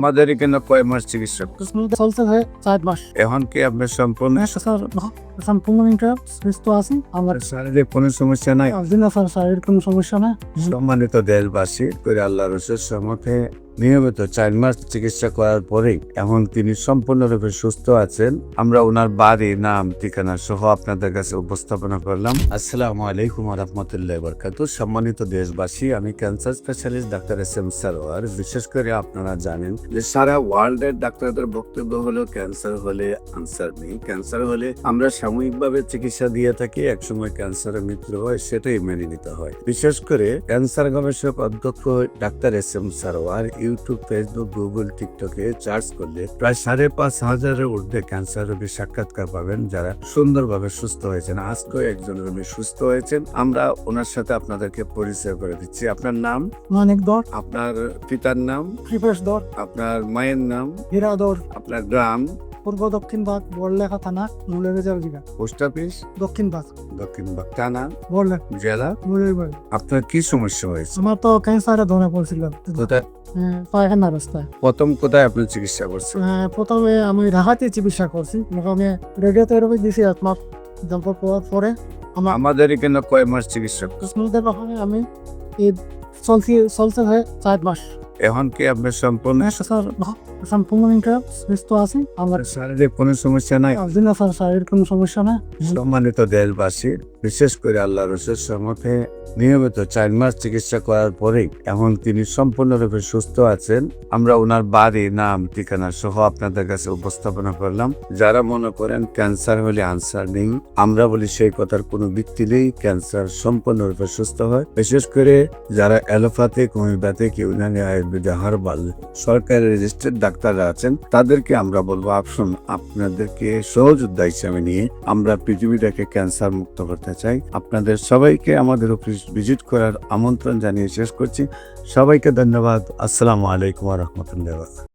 আমাদের এখানে কয় মাস চিকিৎসা চলছে ভাই 4 মাস। এখন কি আপনার সম্পূর্ণ স্যার সম্পূর্ণ সুস্থ আছি। আমার শারীরিক কোনো সমস্যা নাই? দিন স্যার শারীরিক কোনো সমস্যা না। সম্মানিত দেশবাসী, করে আল্লাহর সম্মুখে নিয়মিত 4 মাস চিকিৎসা করার পরেই এখন তিনি সম্পূর্ণরূপে সুস্থ আছেন। আমরা ওনার বাড়ি, নাম, ঠিকানা সহ আপনাদের কাছে উপস্থাপনা করলাম। আসসালামু আলাইকুম ওয়া রাহমাতুল্লাহি ওয়া বারাকাতুহু। সম্মানিত দেশবাসী, আমি cancer specialist doctor SM. Sarwar. বিশেষ করে আপনারা জানেন যে সারা ওয়ার্ল্ডের ডাক্তারদের বক্তব্য হলো ক্যান্সার হলে আনসার নেই। ক্যান্সার হলে আমরা সাময়িকভাবে চিকিৎসা দিয়ে থাকি, একসময় ক্যান্সারের মৃত্যু হয়, সেটাই মেনে নিতে হয়। বিশেষ করে ক্যান্সার গবেষক অধ্যক্ষ doctor SM. Sarwar YouTube, Facebook, Google, টিকটকে সার্চ করলে প্রায় 5,500-এর ঊর্ধ্বে ক্যান্সার রোগীর সাক্ষাৎকার পাবেন যারা সুন্দরভাবে সুস্থ হয়েছেন। আজকেও একজন রোগী সুস্থ হয়েছেন। আমরা ওনার সাথে আপনাদেরকে পরিচয় করে দিচ্ছি। আপনার নাম? অনেক দর আপনার পিতার নাম? কৃপেশ দর, আপনার মায়ের নাম? হীরা দর, আপনার গ্রাম? পূর্ব দক্ষিণ ভাগ, বড়লেখা থানা, মূলের জিগা। Post office? দক্ষিণ ভাগ, দক্ষিণ বাগ থানা, বড়লেখা, জেলা? মূলের বাড়ি। আপনার কি সমস্যা হয়েছে? আমার তো ক্যান্সারে ধরা পড়ছিল কোথায় পায়খানা রাস্তায়। প্রথম কোথায় আপনি চিকিৎসা করছেন? প্রথমে আমি ঢাকাতে চিকিৎসা করছি। আমি রেডিওথেরাপি দিয়েছি 1 মাস। তারপর পরে আমার আমাদের এখানে কয় মাস চিকিৎসা? কুসমাদের ওখানে আমি এই চলছে ভাই 4 মাস। এখন কি আপনার সম্পূর্ণ স্যার সম্পূর্ণ সুস্থ আছি। আমার শারীরিক কোনো সমস্যা নাই? দিন স্যার শারীরিক কোনো সমস্যা না। সম্মানিত দেশবাসী, বিশেষ করে আল্লাহর সম্মুখে নিয়মিত 4 মাস চিকিৎসা করার পরেই এখন তিনি সম্পূর্ণরূপে সুস্থ আছেন। আমরা ওনার বাড়ি, নাম, ঠিকানা সহ আপনাদের কাছে উপস্থাপনা করলাম। যারা মনে করেন ক্যান্সার হলে আনসার নেই, আমরা বলি সেই কথার কোনো ভিত্তি নেই। ক্যান্সার সম্পূর্ণরূপে সুস্থ হয়। বিশেষ করে যারা allopathic, homeopathic, Unani, Ayurvedic, herbal সরকারি রেজিস্টার্ড ডাক্তাররা আছেন, তাদেরকে আমরা বলবো আসুন, আপনাদেরকে সহযোদ্ধা হিসেবে নিয়ে আমরা পৃথিবীটাকে ক্যান্সার মুক্ত করতে চাই। আপনাদের সবাইকে আমাদের অফিস ভিজিট করার আমন্ত্রণ জানিয়ে শেষ করছি। সবাইকে ধন্যবাদ। আসসালামু আলাইকুম ওয়া রাহমাতুল্লাহি ওয়া বারাকাতুহু।